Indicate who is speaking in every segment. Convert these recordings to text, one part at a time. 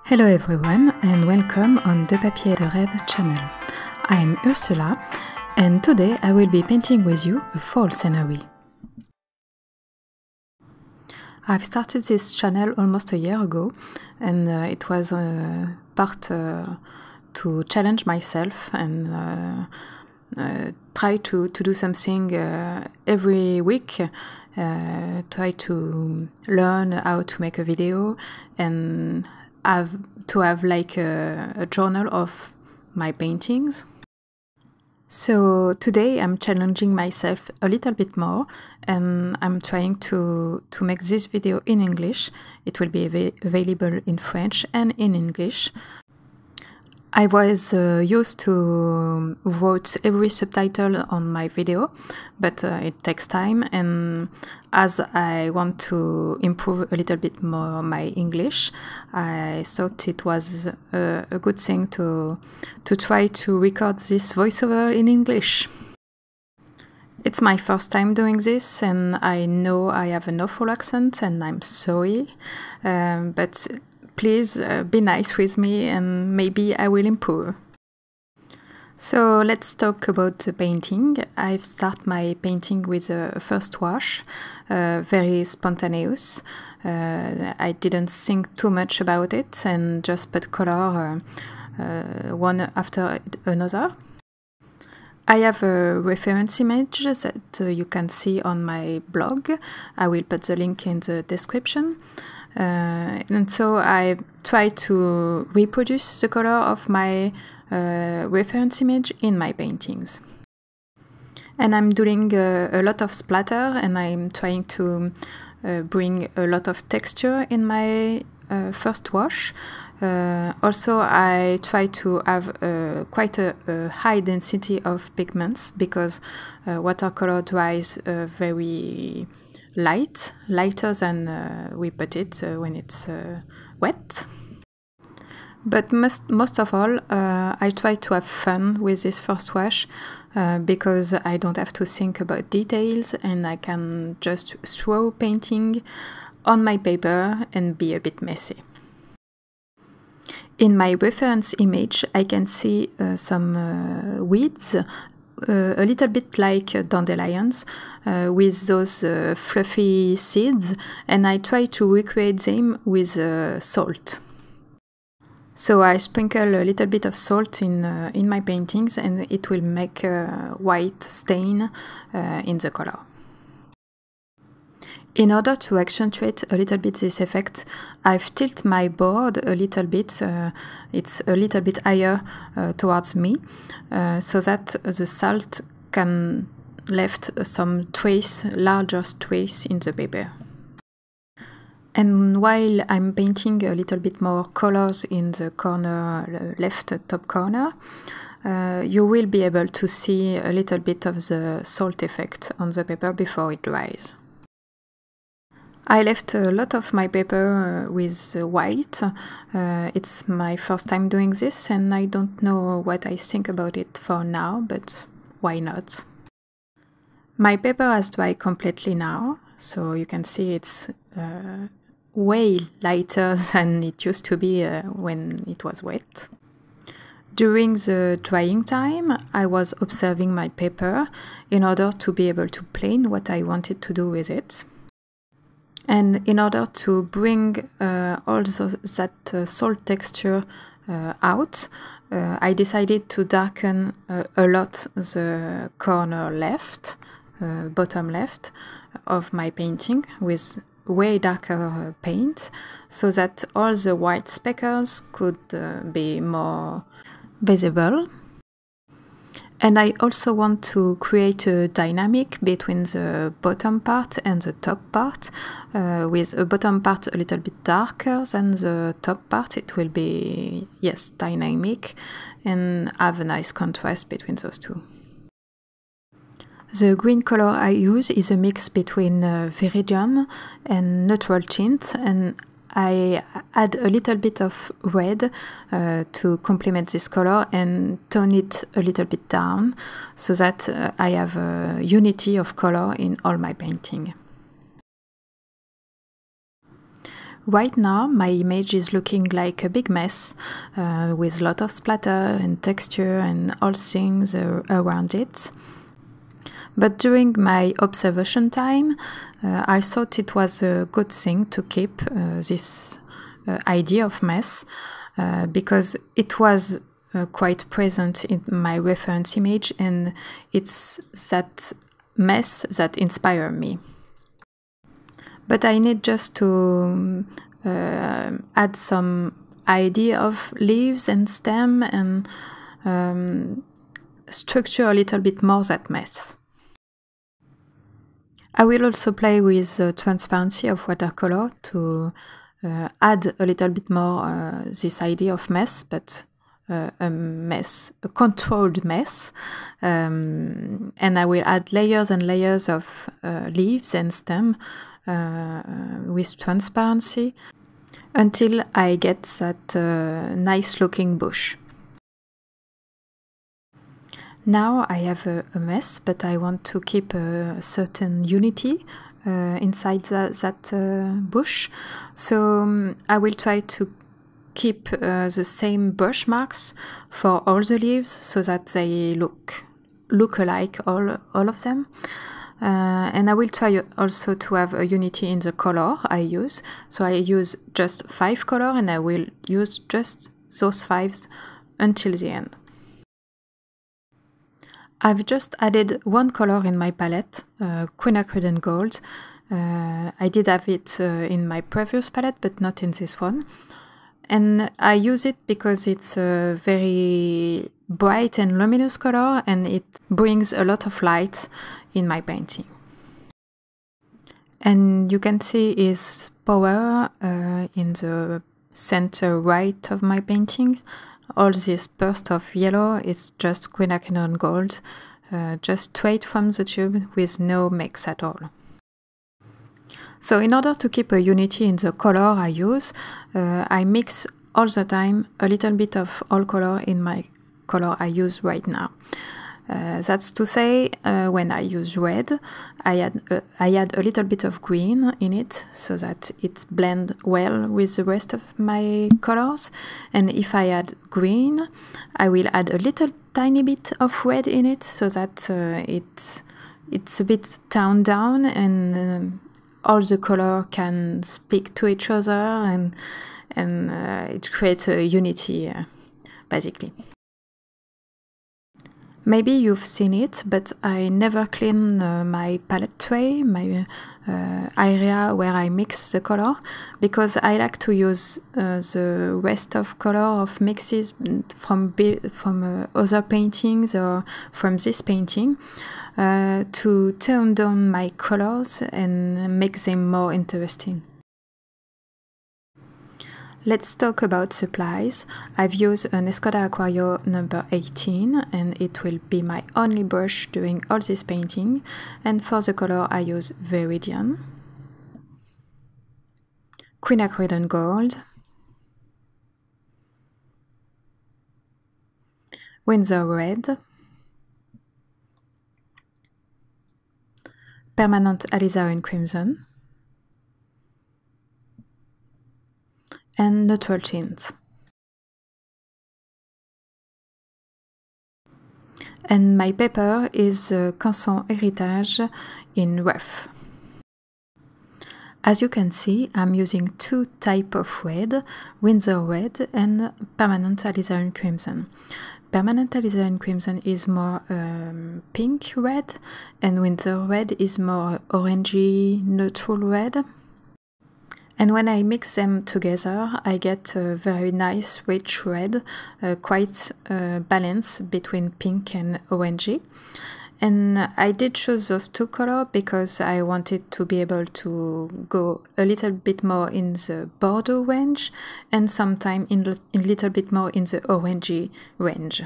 Speaker 1: Hello everyone and welcome on De Papier de Rêve channel. I'm Ursula and today I will be painting with you a fall scenery. I've started this channel almost a year ago and it was part to challenge myself and try to do something every week, try to learn how to make a video and have like a journal of my paintings. So today I'm challenging myself a little bit more and I'm trying to make this video in English. It will be available in French and in English. I was used to write every subtitle on my video, but it takes time, and as I want to improve a little bit more my English, I thought it was a good thing to try to record this voiceover in English. It's my first time doing this, and I know I have an awful accent, and I'm sorry, but please be nice with me and maybe I will improve. So let's talk about the painting. I've started my painting with a first wash, very spontaneous. I didn't think too much about it and just put color one after another. I have a reference image that you can see on my blog. I will put the link in the description. And so I try to reproduce the color of my reference image in my paintings. And I'm doing a lot of splatter and I'm trying to bring a lot of texture in my first wash. Also, I try to have quite a high density of pigments because watercolor dries very lighter than we put it when it's wet. But most of all, I try to have fun with this first wash because I don't have to think about details and I can just throw painting on my paper and be a bit messy. In my reference image, I can see some weeds, a little bit like dandelions, with those fluffy seeds, and I try to recreate them with salt. So I sprinkle a little bit of salt in my paintings and it will make a white stain in the color. In order to accentuate a little bit this effect, I've tilted my board a little bit, it's a little bit higher towards me, so that the salt can left some trace, larger trace in the paper. And while I'm painting a little bit more colors in the corner, left top corner, you will be able to see a little bit of the salt effect on the paper before it dries. I left a lot of my paper with white. It's my first time doing this and I don't know what I think about it for now, but why not? My paper has dried completely now, so you can see it's way lighter than it used to be when it was wet. During the drying time, I was observing my paper in order to be able to plan what I wanted to do with it. And in order to bring that salt texture out, I decided to darken a lot the corner left, bottom left of my painting with way darker paint, so that all the white speckles could be more visible. And I also want to create a dynamic between the bottom part and the top part, with a bottom part a little bit darker than the top part. It will be, yes, dynamic and have a nice contrast between those two. The green color I use is a mix between Viridian and neutral tint, and I add a little bit of red to complement this color and tone it a little bit down so that I have a unity of color in all my painting. Right now, my image is looking like a big mess with a lot of splatter and texture and all things around it. But during my observation time, I thought it was a good thing to keep this idea of mess because it was quite present in my reference image, and it's that mess that inspired me. But I need just to add some idea of leaves and stem and structure a little bit more that mess. I will also play with the transparency of watercolor to add a little bit more this idea of mess, but a controlled mess. And I will add layers and layers of leaves and stem with transparency until I get that nice looking bush. Now I have a mess, but I want to keep a certain unity inside that bush. So I will try to keep the same brush marks for all the leaves so that they look alike, all of them. And I will try also to have a unity in the color I use. So I use just 5 colors, and I will use just those 5 until the end. I've just added 1 color in my palette, Quinacridone Gold. I did have it in my previous palette, but not in this one. And I use it because it's a very bright and luminous color, and it brings a lot of light in my painting. And you can see its power in the center right of my paintings. All this burst of yellow is just Quinacridone Gold, just straight from the tube with no mix at all. So in order to keep a unity in the color I use, I mix all the time a little bit of all color in my color I use right now. That's to say, when I use red, I add a little bit of green in it so that it blends well with the rest of my colors. And if I add green, I will add a little tiny bit of red in it so that it's a bit toned down, and all the color can speak to each other, and it creates a unity, basically. Maybe you've seen it, but I never clean my palette tray, my area where I mix the color, because I like to use the rest of color of mixes from other paintings or from this painting to tone down my colors and make them more interesting. Let's talk about supplies. I've used an Escoda Aquario number 18, and it will be my only brush doing all this painting. And for the color I use Viridian, Quinacridone Gold, Winsor Red, Permanent Alizarine Crimson, and neutral tint. And my paper is Canson Héritage in rough. As you can see, I'm using 2 types of red, Winsor Red and Permanent Alizarine Crimson. Permanent Alizarine Crimson is more pink red, and Winsor Red is more orangey neutral red. And when I mix them together, I get a very nice rich red, quite balanced between pink and orangey. And I did choose those 2 colors because I wanted to be able to go a little bit more in the bordeaux range, and sometimes in a little bit more in the orangey range.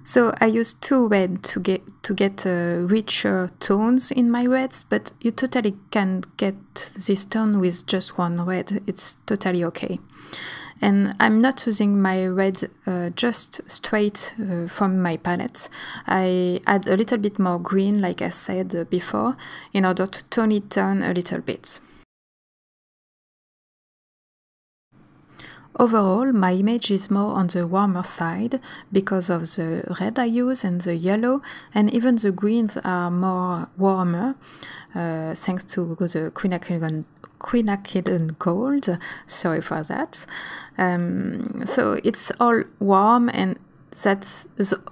Speaker 1: So I used 2 red to get richer tones in my reds, but you totally can get this tone with just 1 red. It's totally okay. And I'm not using my red just straight from my palette. I add a little bit more green, like I said before, in order to tone it down a little bit. Overall, my image is more on the warmer side because of the red I use and the yellow, and even the greens are more warmer thanks to the Quinacridone gold. Sorry for that. So it's all warm, and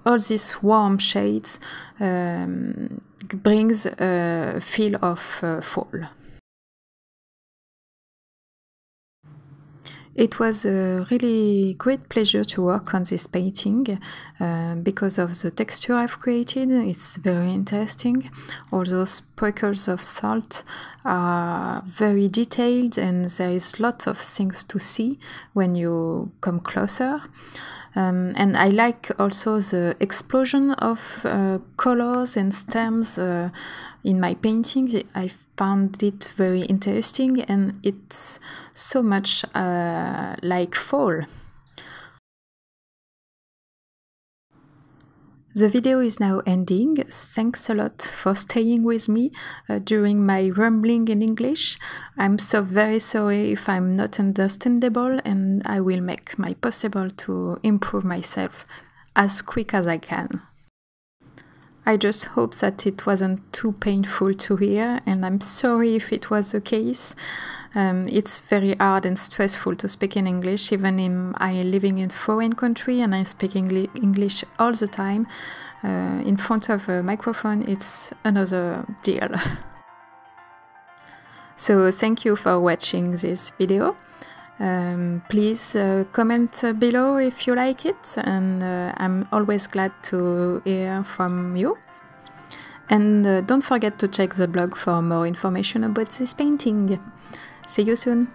Speaker 1: all these warm shades brings a feel of fall. It was a really great pleasure to work on this painting because of the texture I've created. It's very interesting. All those sprinkles of salt are very detailed, and there is lots of things to see when you come closer. And I like also the explosion of colors and stems in my paintings. I found it very interesting, and it's so much like fall. The video is now ending. Thanks a lot for staying with me during my rambling in English. I'm so very sorry if I'm not understandable, and I will make my possible to improve myself as quick as I can. I just hope that it wasn't too painful to hear, and I'm sorry if it was the case. It's very hard and stressful to speak in English, even if I'm living in a foreign country and I speak English all the time. In front of a microphone, it's another deal. So thank you for watching this video. Please comment below if you like it, and I'm always glad to hear from you. And don't forget to check the blog for more information about this painting. See you soon!